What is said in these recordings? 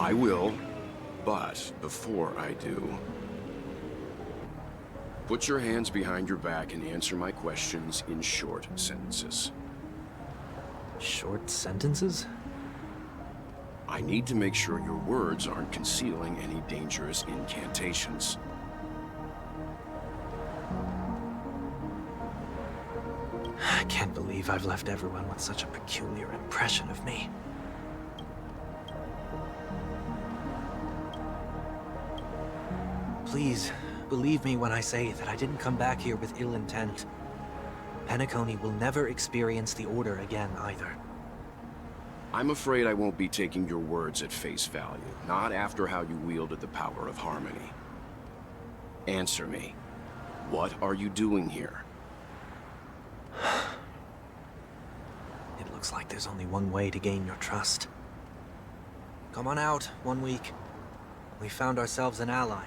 I will, but before I do, put your hands behind your back and answer my questions in short sentences. Short sentences? I need to make sure your words aren't concealing any dangerous incantations. I can't believe I've left everyone with such a peculiar impression of me. Please, believe me when I say that I didn't come back here with ill intent. Penacony will never experience the Order again, either. I'm afraid I won't be taking your words at face value, not after how you wielded the power of harmony. Answer me. What are you doing here? It looks like there's only one way to gain your trust. Come on out, 1 week. We found ourselves an ally.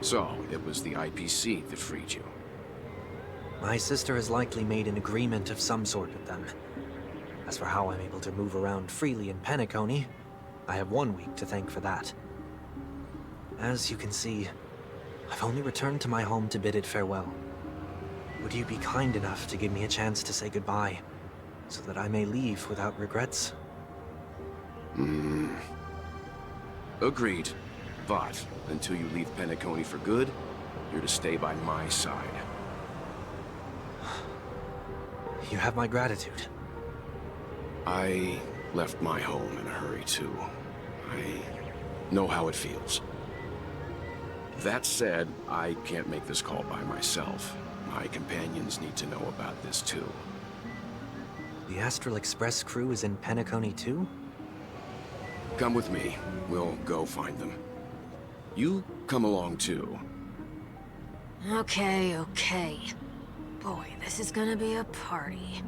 So, it was the IPC that freed you. My sister has likely made an agreement of some sort with them. As for how I'm able to move around freely in Penacony, I have 1 week to thank for that. As you can see, I've only returned to my home to bid it farewell. Would you be kind enough to give me a chance to say goodbye, so that I may leave without regrets? Agreed. But, until you leave Penacony for good, you're to stay by my side. You have my gratitude. I left my home in a hurry, too. I know how it feels. That said, I can't make this call by myself. My companions need to know about this, too. The Astral Express crew is in Penacony, too? Come with me. We'll go find them. You come along, too. Okay. Boy, this is gonna be a party.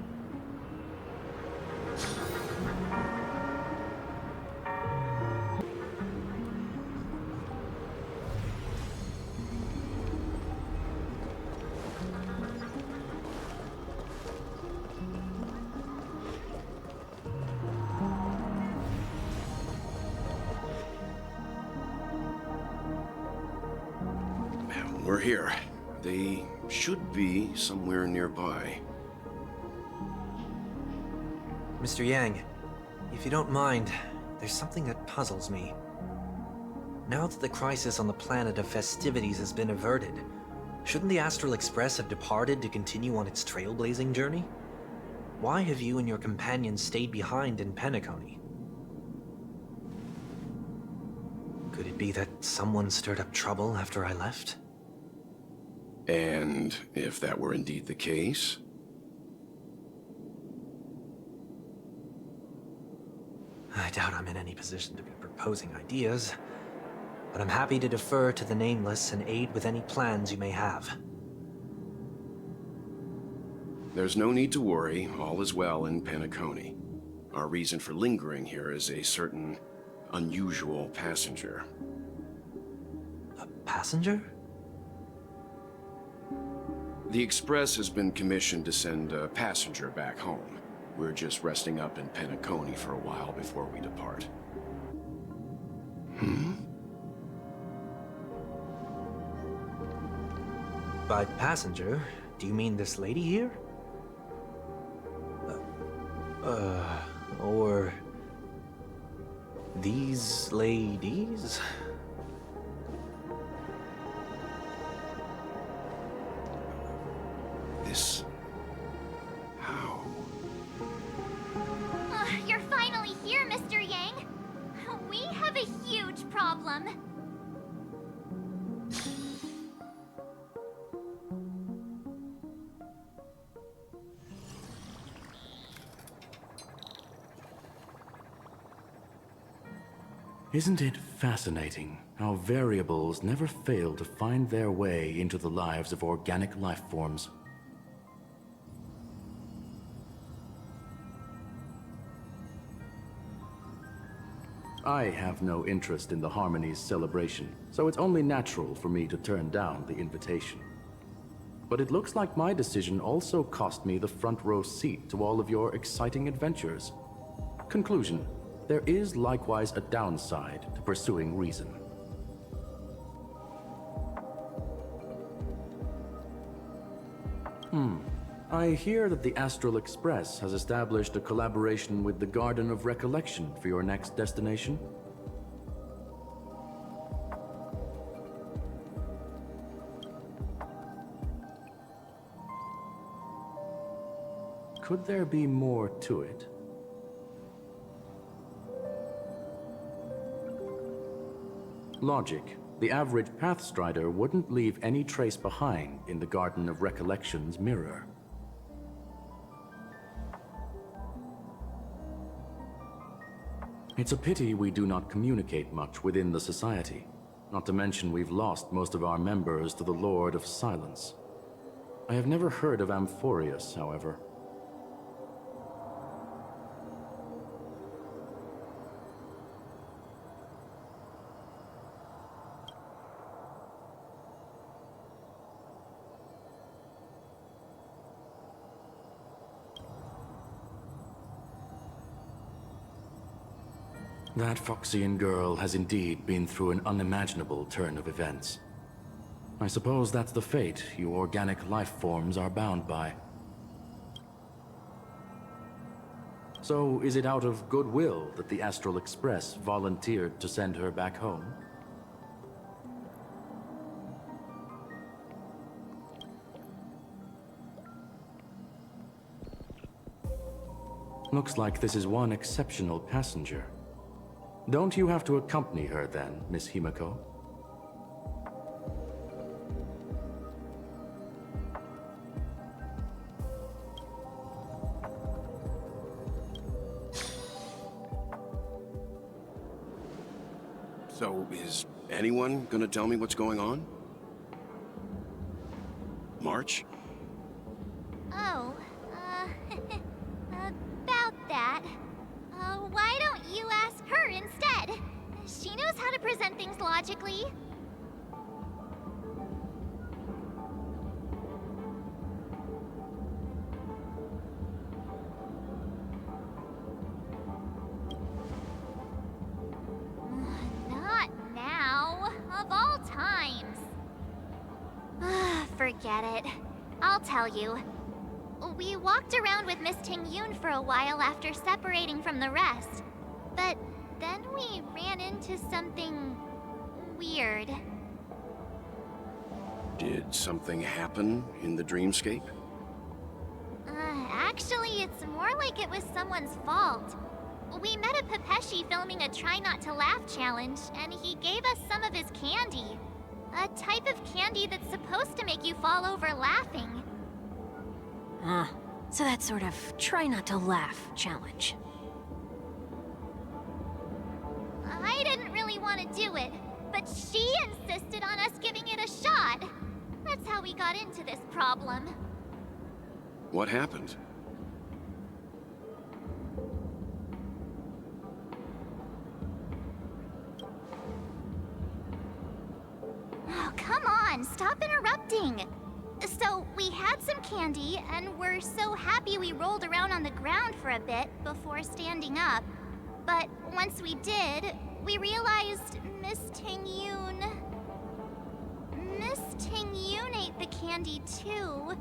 We're here. They should be somewhere nearby. Mr. Yang, if you don't mind, there's something that puzzles me. Now that the crisis on the planet of festivities has been averted, shouldn't the Astral Express have departed to continue on its trailblazing journey? Why have you and your companions stayed behind in Penacony? Could it be that someone stirred up trouble after I left? And if that were indeed the case? I doubt I'm in any position to be proposing ideas, but I'm happy to defer to the Nameless and aid with any plans you may have. There's no need to worry. All is well in Penacony. Our reason for lingering here is a certain unusual passenger. A passenger? The Express has been commissioned to send a passenger back home. We're just resting up in Penacony for a while before we depart. By passenger, do you mean this lady here? Or these ladies? This... how? You're finally here, Mr. Yang. We have a huge problem. Isn't it fascinating how variables never fail to find their way into the lives of organic life forms? I have no interest in the Harmony's celebration, so it's only natural for me to turn down the invitation. but it looks like my decision also cost me the front row seat to all of your exciting adventures. Conclusion: there is likewise a downside to pursuing reason. I hear that the Astral Express has established a collaboration with the Garden of Recollection for your next destination. Could there be more to it? Logic. The average Pathstrider wouldn't leave any trace behind in the Garden of Recollection's mirror. It's a pity we do not communicate much within the society. Not to mention we've lost most of our members to the Lord of Silence. I have never heard of Amphorius, however. That Foxian girl has indeed been through an unimaginable turn of events. I suppose that's the fate you organic life forms are bound by. So, is it out of goodwill that the Astral Express volunteered to send her back home? Looks like this is one exceptional passenger. Don't you have to accompany her then, Miss Himiko? So, is anyone gonna tell me what's going on? March? Oh, about that. Why don't you ask her instead? She knows how to present things logically. Not now, of all times. Forget it. I'll tell you. We walked around with Miss Tingyun for a while after separating from the rest. But then we ran into something weird. Did something happen in the dreamscape? Actually, it's more like it was someone's fault. We met a Pepeshi filming a Try Not to Laugh challenge, and he gave us some of his candy. A type of candy that's supposed to make you fall over laughing. So that sort of try not to laugh challenge. I didn't really want to do it, but she insisted on us giving it a shot. That's how we got into this problem. What happened? Oh, come on, stop interrupting. So, we had some candy, and we're so happy we rolled around on the ground for a bit before standing up. But once we did, we realized Miss Tingyun ate the candy too.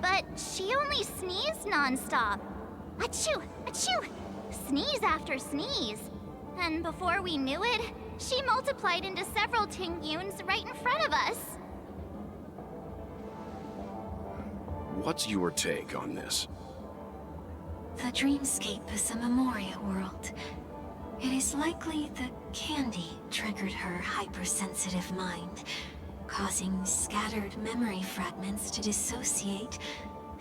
But she only sneezed nonstop. Achoo! Achoo! Sneeze after sneeze. And before we knew it, she multiplied into several Tingyuns right in front of us. What's your take on this? The dreamscape is a Memoria world. It is likely the candy triggered her hypersensitive mind, causing scattered memory fragments to dissociate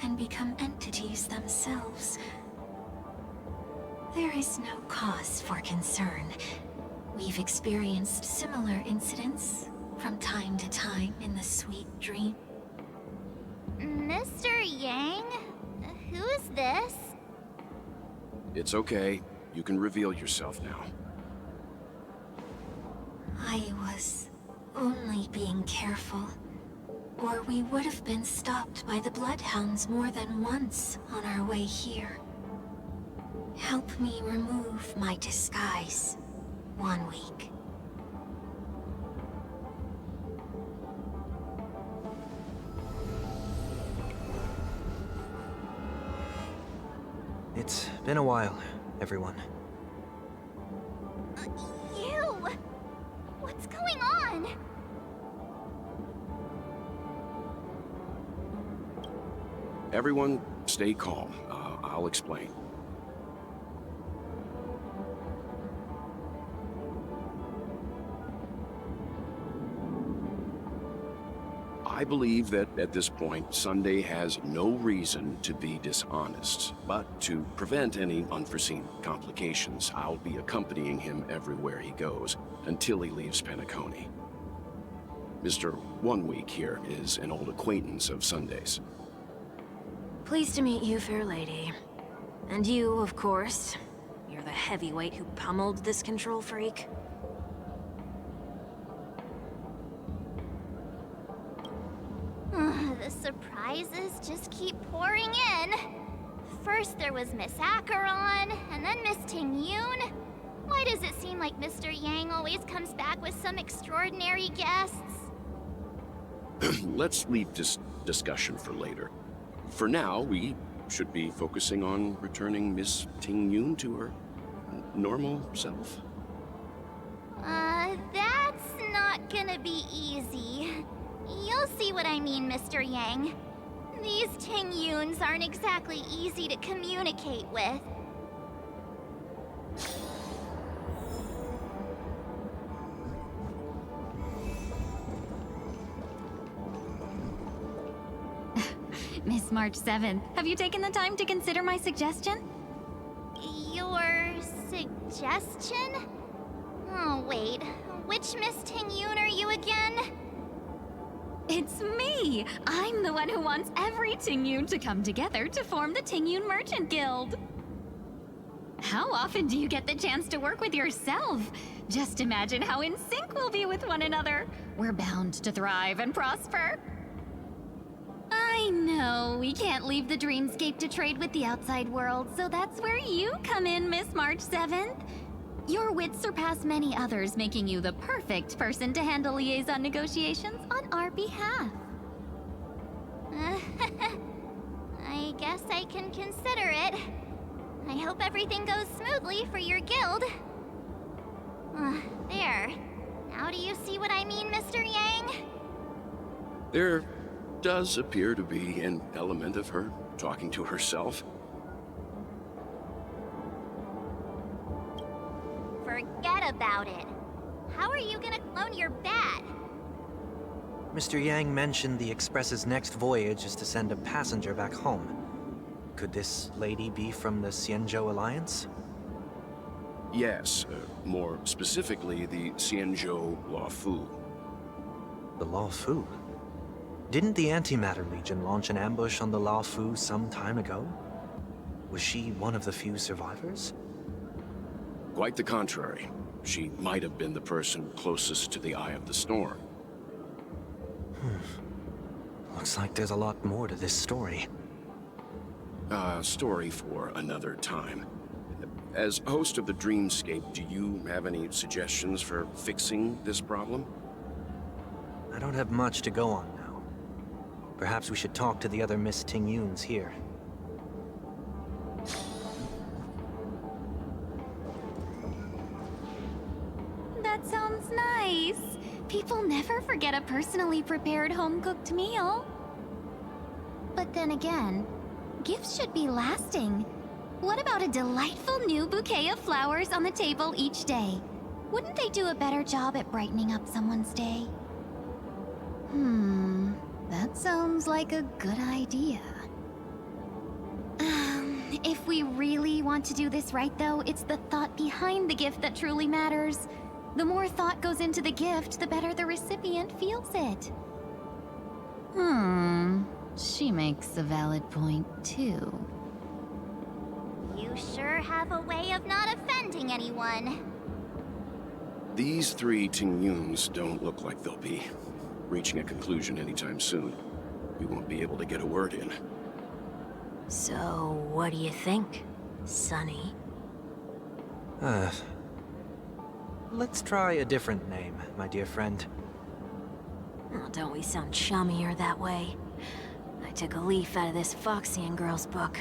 and become entities themselves. There is no cause for concern. We've experienced similar incidents from time to time in the sweet dream. Mr. Yang? Who's this? It's okay. You can reveal yourself now. I was only being careful. or we would have been stopped by the bloodhounds more than once on our way here. Help me remove my disguise. 1 week. It's been a while, everyone. You! What's going on? Everyone, stay calm. I'll explain. I believe that at this point, Sunday has no reason to be dishonest. But to prevent any unforeseen complications, I'll be accompanying him everywhere he goes until he leaves Penacony. Mr. 1 Week here is an old acquaintance of Sunday's. Pleased to meet you, fair lady. And you, of course. You're the heavyweight who pummeled this control freak. The surprises just keep pouring in. First there was Miss Acheron, and then Miss Tingyun. Why does it seem like Mr. Yang always comes back with some extraordinary guests? Let's leave this discussion for later. For now, we should be focusing on returning Miss Tingyun to her normal self. That's not gonna be easy. You'll see what I mean, Mr. Yang. These Tingyuns aren't exactly easy to communicate with. Miss March 7th, have you taken the time to consider my suggestion? Your suggestion? Oh, wait. Which Miss Tingyun are you again? It's me! I'm the one who wants every Tingyun to come together to form the Tingyun Merchant Guild. How often do you get the chance to work with yourself? Just imagine how in sync we'll be with one another. We're bound to thrive and prosper. I know, we can't leave the dreamscape to trade with the outside world, so that's where you come in, Miss March 7th. Your wits surpass many others, making you the perfect person to handle liaison negotiations on our behalf. I guess I can consider it. I hope everything goes smoothly for your guild. There. Now do you see what I mean, Mr. Yang? There does appear to be an element of her talking to herself. Forget about it. How are you gonna clone your bat? Mr. Yang mentioned the Express's next voyage is to send a passenger back home. Could this lady be from the Xianzhou Alliance? Yes, more specifically, the Xianzhou Luofu. The Luofu? Didn't the Antimatter Legion launch an ambush on the Luofu some time ago? Was she one of the few survivors? Quite the contrary. She might have been the person closest to the eye of the storm. Looks like there's a lot more to this story. Story for another time. As host of the Dreamscape, do you have any suggestions for fixing this problem? I don't have much to go on now. Perhaps we should talk to the other Miss Tingyuns here. That sounds nice. People never forget a personally prepared home-cooked meal. But then again, gifts should be lasting. What about a delightful new bouquet of flowers on the table each day? Wouldn't they do a better job at brightening up someone's day? That sounds like a good idea. If we really want to do this right, though, it's the thought behind the gift that truly matters. The more thought goes into the gift, the better the recipient feels it. She makes a valid point, too. You sure have a way of not offending anyone. These three Tingyuns don't look like they'll be reaching a conclusion anytime soon. We won't be able to get a word in. So, what do you think, Sonny? Let's try a different name, my dear friend. Oh, don't we sound chummier that way? I took a leaf out of this Foxian girl's book.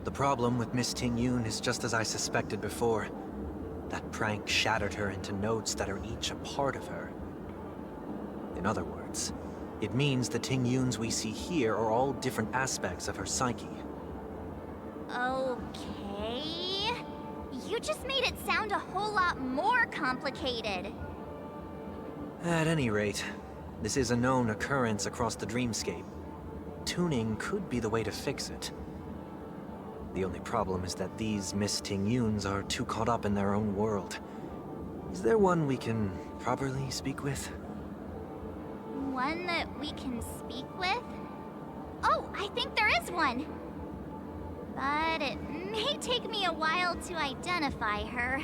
The problem with Miss Tingyun is just as I suspected before. That prank shattered her into notes that are each a part of her. In other words, it means the Tingyuns we see here are all different aspects of her psyche. Okay. You just made it sound a whole lot more complicated. At any rate, this is a known occurrence across the dreamscape. Tuning could be the way to fix it. The only problem is that these Miss Tingyuns are too caught up in their own world. Is there one we can properly speak with? One that we can speak with? Oh, I think there is one. But it may take me a while to identify her.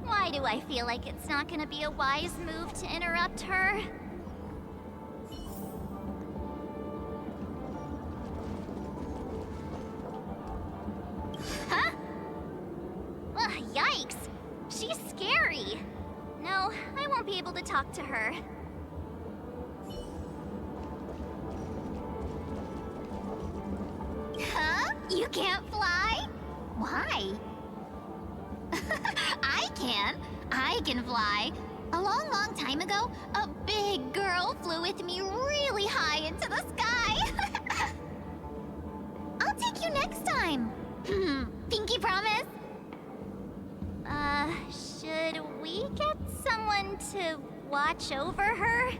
Why do I feel like it's not gonna be a wise move to interrupt her? Huh? Ugh, yikes! She's scary! No, I won't be able to talk to her. Huh? You can't fly? Why? I can. I can fly. A long, long time ago, a big girl flew with me really high into the sky. I'll take you next time. Pinky promise? Should we get someone to watch over her?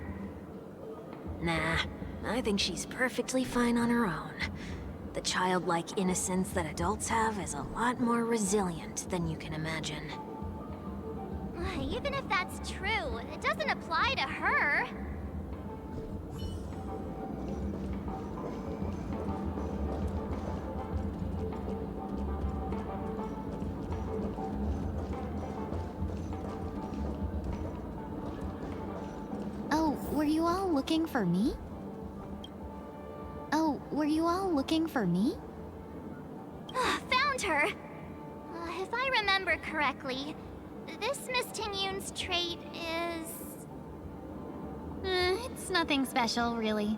Nah, I think she's perfectly fine on her own. The childlike innocence that adults have is a lot more resilient than you can imagine. Even if that's true, it doesn't apply to her. Oh, were you all looking for me? Oh, were you all looking for me? Found her! If I remember correctly, this Miss Tingyun's trait is... It's nothing special, really.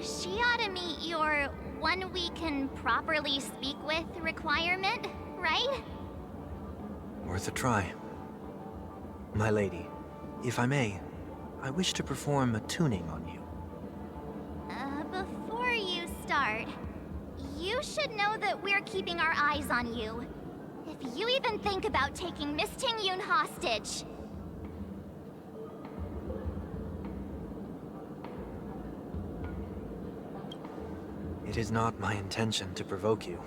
She ought to meet your one we can properly speak with requirement, right? Worth a try. My lady, if I may, I wish to perform a tuning on you. Before you start, you should know that we're keeping our eyes on you. If you even think about taking Miss Tingyun hostage... It is not my intention to provoke you.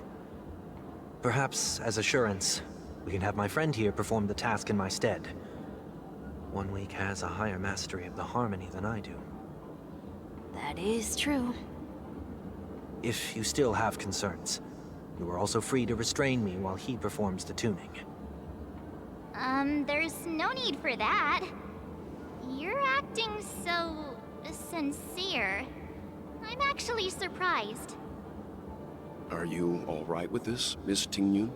Perhaps, as assurance, we can have my friend here perform the task in my stead. 1 week has a higher mastery of the harmony than I do. That is true. If you still have concerns, you are also free to restrain me while he performs the tuning. There's no need for that. You're acting so... sincere. I'm actually surprised. Are you all right with this, Miss Tingyun?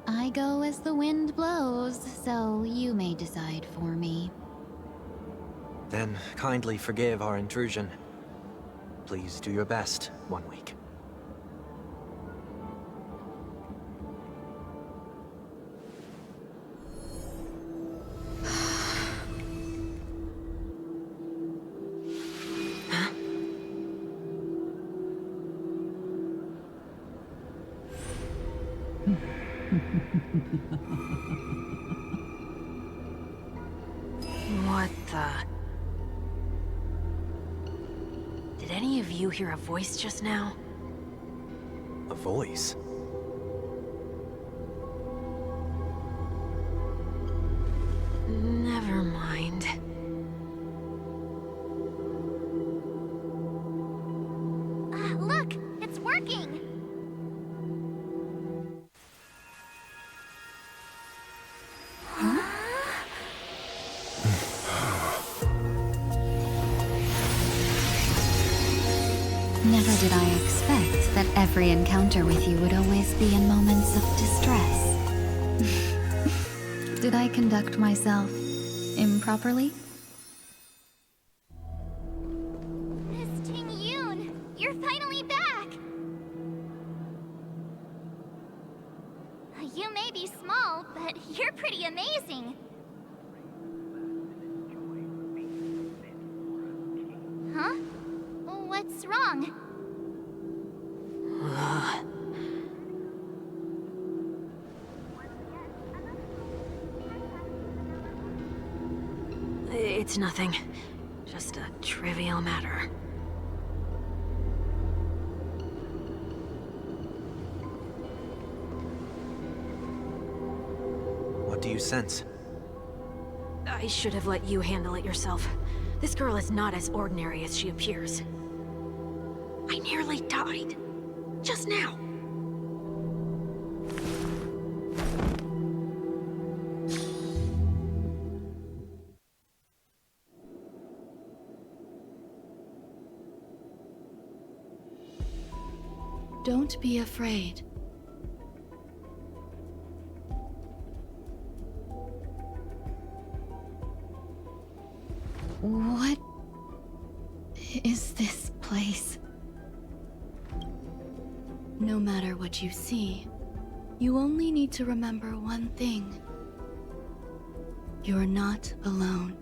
I go as the wind blows, so you may decide for me. Then kindly forgive our intrusion. Please do your best, 1 week. Did any of you hear a voice just now? A voice? Never mind. Look! It's working! Never did I expect that every encounter with you would always be in moments of distress. Did I conduct myself improperly? Miss Tingyun! You're finally back! You may be small, but you're pretty amazing. Huh? What's wrong? It's nothing. Just a trivial matter. What do you sense? I should have let you handle it yourself. This girl is not as ordinary as she appears. I nearly died. Just now. Don't be afraid. What is this place? No matter what you see, you only need to remember one thing. You're not alone.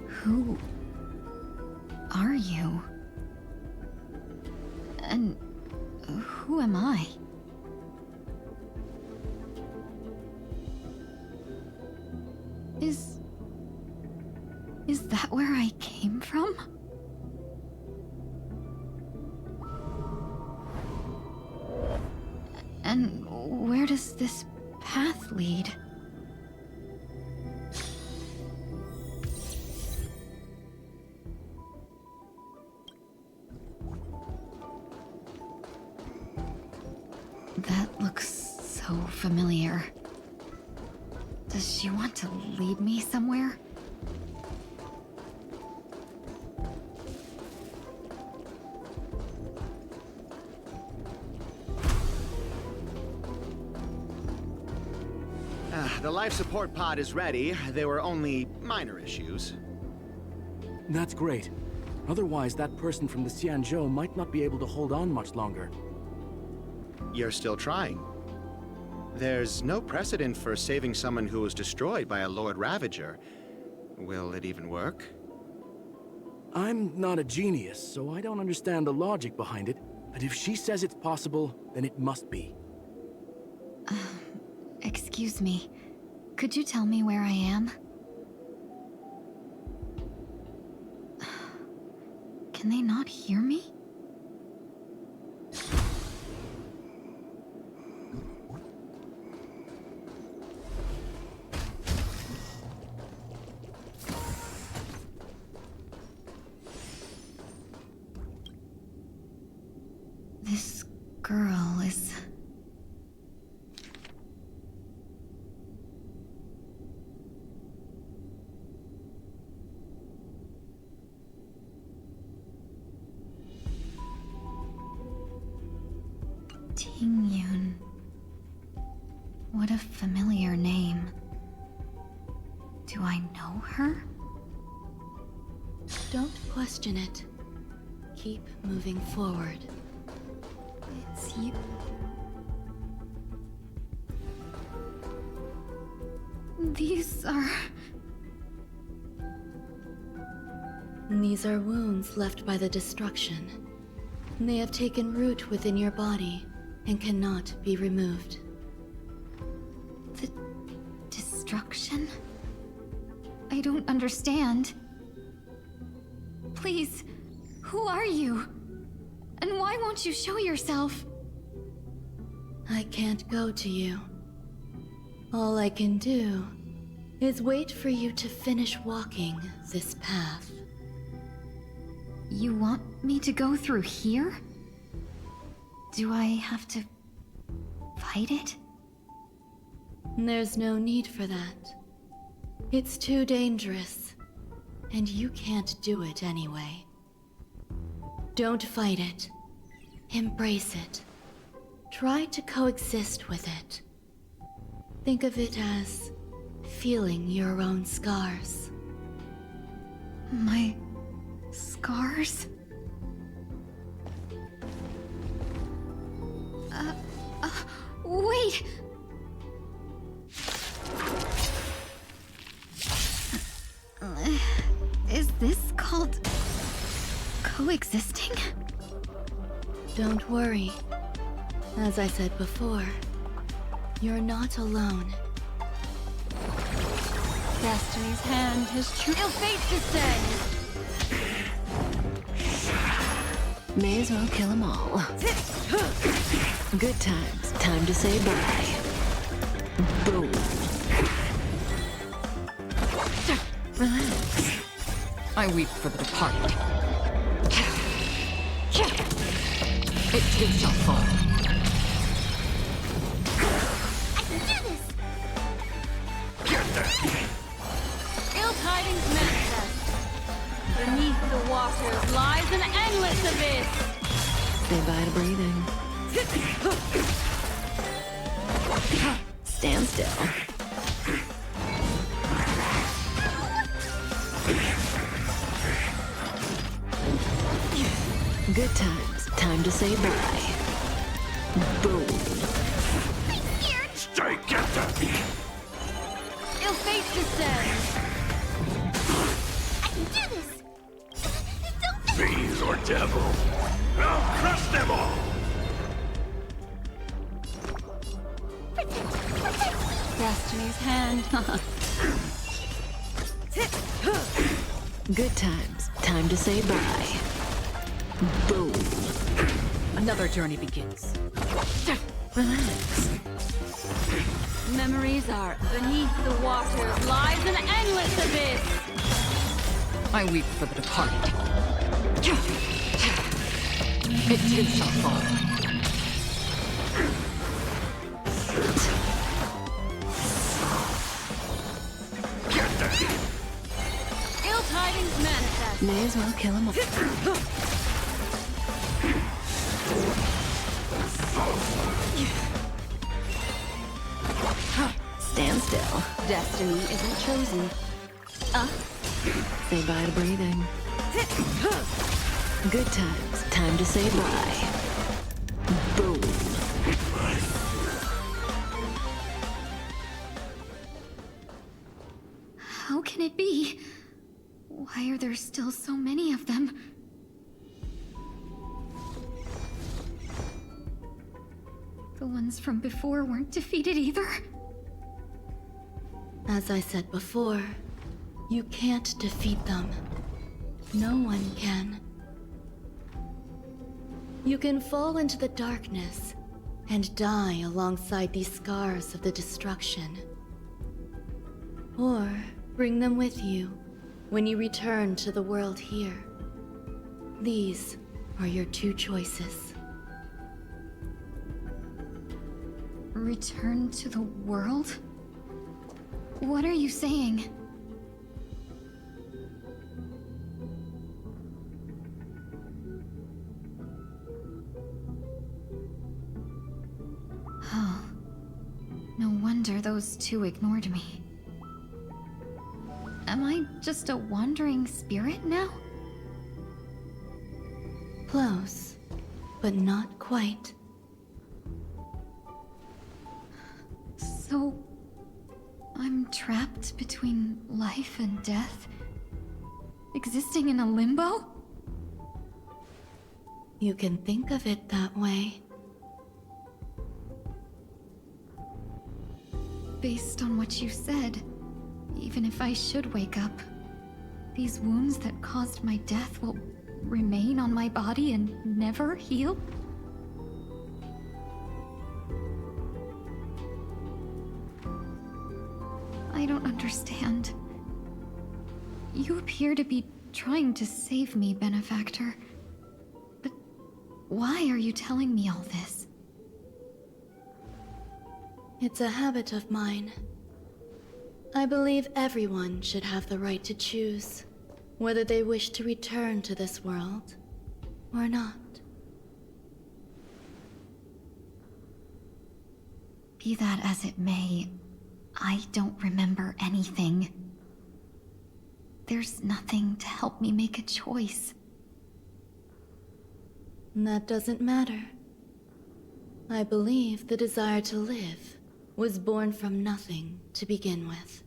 Who are you? And who am I? Is that where I came from? And where does this path lead? That looks so familiar. Does she want to lead me somewhere? The life support pod is ready. There were only minor issues. That's great. Otherwise, that person from the Xianzhou might not be able to hold on much longer. You're still trying. There's no precedent for saving someone who was destroyed by a Lord Ravager. Will it even work? I'm not a genius, so I don't understand the logic behind it. But if she says it's possible, then it must be. Excuse me. Could you tell me where I am? Can they not hear me? This girl is... Tingyun. What a familiar name. Do I know her? Don't question it. Keep moving forward. It's you. These are... These are wounds left by the destruction. They have taken root within your body and cannot be removed. The destruction? I don't understand. Please, who are you? And why won't you show yourself? I can't go to you. All I can do is wait for you to finish walking this path. You want me to go through here? Do I have to fight it? There's no need for that. It's too dangerous, and you can't do it anyway. Don't fight it. Embrace it. Try to coexist with it. Think of it as feeling your own scars. My scars? Wait! Is this called coexisting? Don't worry. As I said before, you're not alone. Destiny's hand has chosen. Ill fate descends. May as well kill them all. Good times. Time to say bye. Boom. Relax. I weep for the departed. It too shall fall. Ill tidings manifest. Beneath the waters lies an endless abyss. Say bye to breathing. Stand still. Good times. Time to say bye. Boom. Stay captive! Ill fate descends. I can do this! Don't... Fiends or devil, I'll crush them all! Destiny's hand. Good times. Time to say bye. Boom. Another journey begins. Relax. Memories are beneath the waters lies an endless abyss. I weep for the departed. It too shall fall. Ill tidings manifest. May as well kill them all. Stand still. Destiny isn't chosen. Say bye to breathing. Good times. Time to say bye. Boom. How can it be? Why are there still so many of them? The ones from before weren't defeated either? As I said before, you can't defeat them. No one can. You can fall into the darkness and die alongside these scars of the destruction. Or bring them with you when you return to the world here. These are your two choices. Return to the world? What are you saying? Oh. No wonder those two ignored me. Am I just a wandering spirit now? Close, but not quite. So... I'm trapped between life and death? Existing in a limbo? You can think of it that way. based on what you said, even if I should wake up, these wounds that caused my death will remain on my body and never heal? I don't understand. You appear to be trying to save me, benefactor. But why are you telling me all this? It's a habit of mine. I believe everyone should have the right to choose whether they wish to return to this world or not. Be that as it may, I don't remember anything. There's nothing to help me make a choice. That doesn't matter. I believe the desire to live was born from nothing to begin with.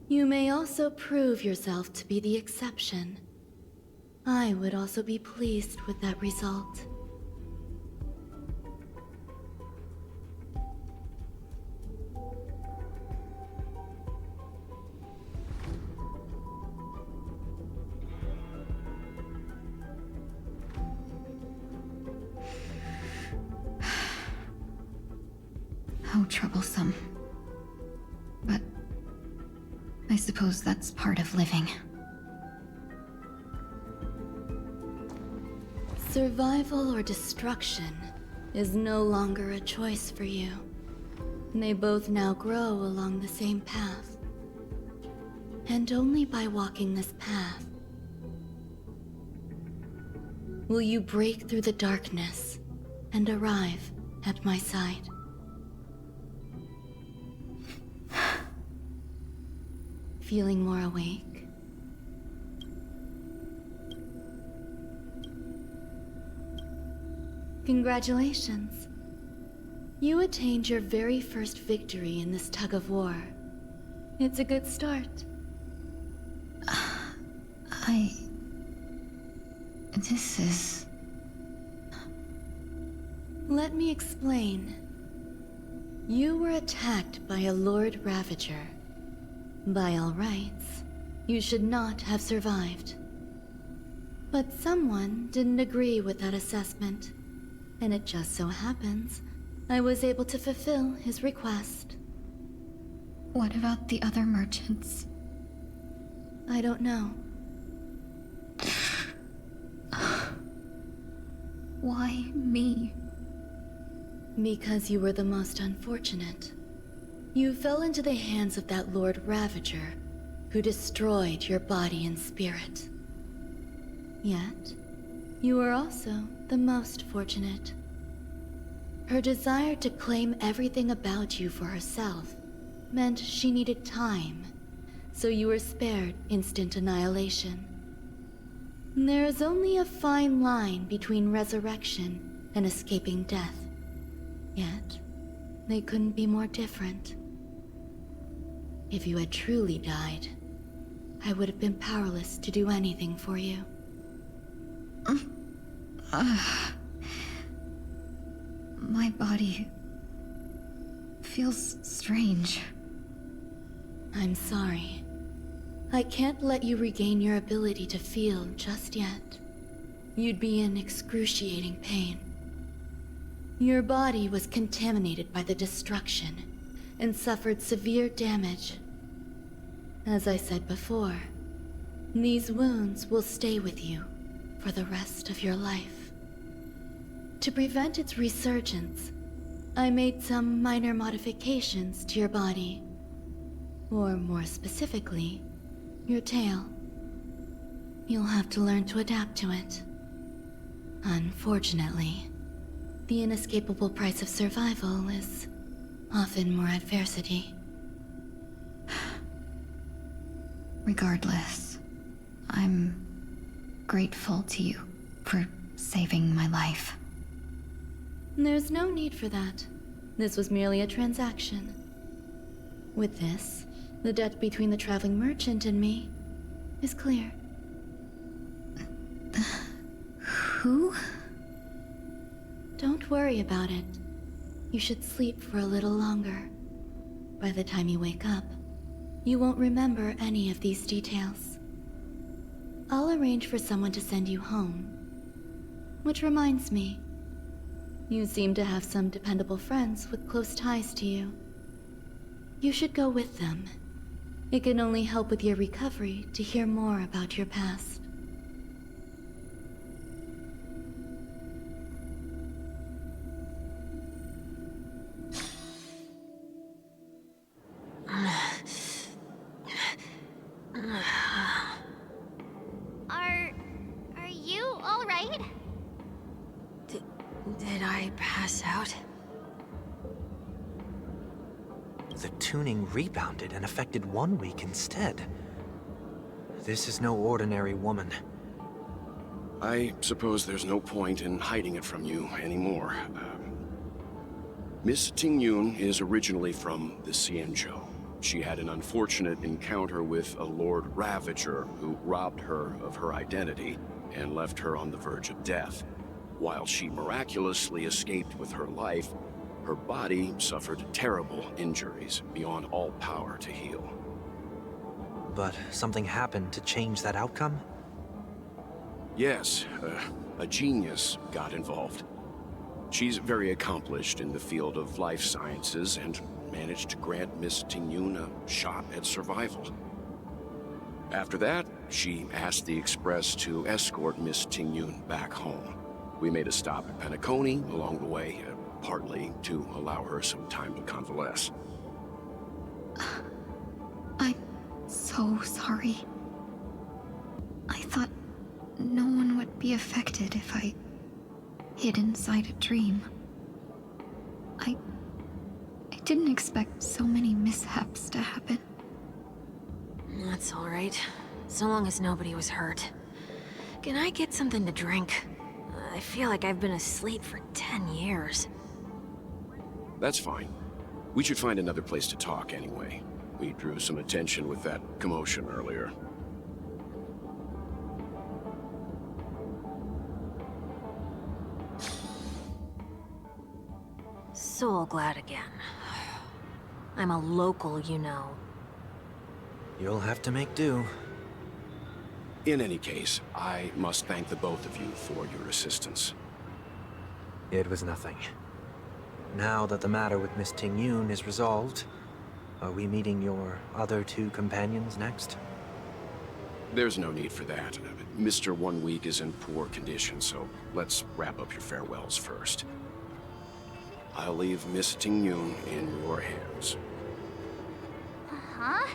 You may also prove yourself to be the exception. I would also be pleased with that result. How troublesome. But I suppose that's part of living. Survival or destruction is no longer a choice for you. They both now grow along the same path. And only by walking this path will you break through the darkness and arrive at my side. Feeling more awake? Congratulations. You attained your very first victory in this tug of war. It's a good start. This is... Let me explain. You were attacked by a Lord Ravager. By all rights, you should not have survived. But someone didn't agree with that assessment, and it just so happens I was able to fulfill his request. What about the other merchants? I don't know. Why me? Because you were the most unfortunate. You fell into the hands of that Lord Ravager, who destroyed your body and spirit. Yet, you were also the most fortunate. Her desire to claim everything about you for herself meant she needed time, so you were spared instant annihilation. There is only a fine line between resurrection and escaping death. Yet, they couldn't be more different. If you had truly died, I would have been powerless to do anything for you. My body feels strange. I'm sorry. I can't let you regain your ability to feel just yet. You'd be in excruciating pain. Your body was contaminated by the destruction and suffered severe damage. As I said before, these wounds will stay with you for the rest of your life. To prevent its resurgence, I made some minor modifications to your body. Or more specifically, your tail. You'll have to learn to adapt to it. Unfortunately, the inescapable price of survival is often more adversity. Regardless, I'm grateful to you for saving my life. There's no need for that. This was merely a transaction. With this, the debt between the traveling merchant and me is clear. Who? Don't worry about it. You should sleep for a little longer. By the time you wake up, you won't remember any of these details. I'll arrange for someone to send you home. Which reminds me, you seem to have some dependable friends with close ties to you. You should go with them. It can only help with your recovery to hear more about your past. Are you all right? Did I pass out? The tuning rebounded and affected 1 week instead. This is no ordinary woman. I suppose there's no point in hiding it from you anymore. Miss Tingyun is originally from the Xianzhou. She had an unfortunate encounter with a Lord Ravager who robbed her of her identity and left her on the verge of death. While she miraculously escaped with her life, her body suffered terrible injuries beyond all power to heal. But something happened to change that outcome? Yes, a genius got involved. She's very accomplished in the field of life sciences and managed to grant Miss Tingyun a shot at survival. After that, she asked the Express to escort Miss Tingyun back home. We made a stop at Penacony along the way, partly to allow her some time to convalesce. I'm so sorry. I thought no one would be affected if I hid inside a dream. I didn't expect so many mishaps to happen. That's all right. So long as nobody was hurt. Can I get something to drink? I feel like I've been asleep for 10 years. That's fine. We should find another place to talk anyway. We drew some attention with that commotion earlier. Soul glad again. I'm a local, you know. You'll have to make do. In any case, I must thank the both of you for your assistance. It was nothing. Now that the matter with Miss Tingyun is resolved, are we meeting your other two companions next? There's no need for that. Mr. 1 Week is in poor condition, so let's wrap up your farewells first. I'll leave Miss Tingyun in your hands. Huh?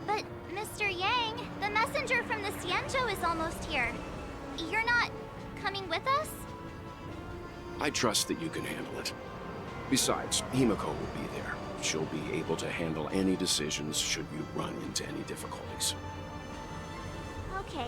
But, Mr. Yang, the messenger from the Xianzhou is almost here. You're not coming with us? I trust that you can handle it. Besides, Himiko will be there. She'll be able to handle any decisions should you run into any difficulties. Okay.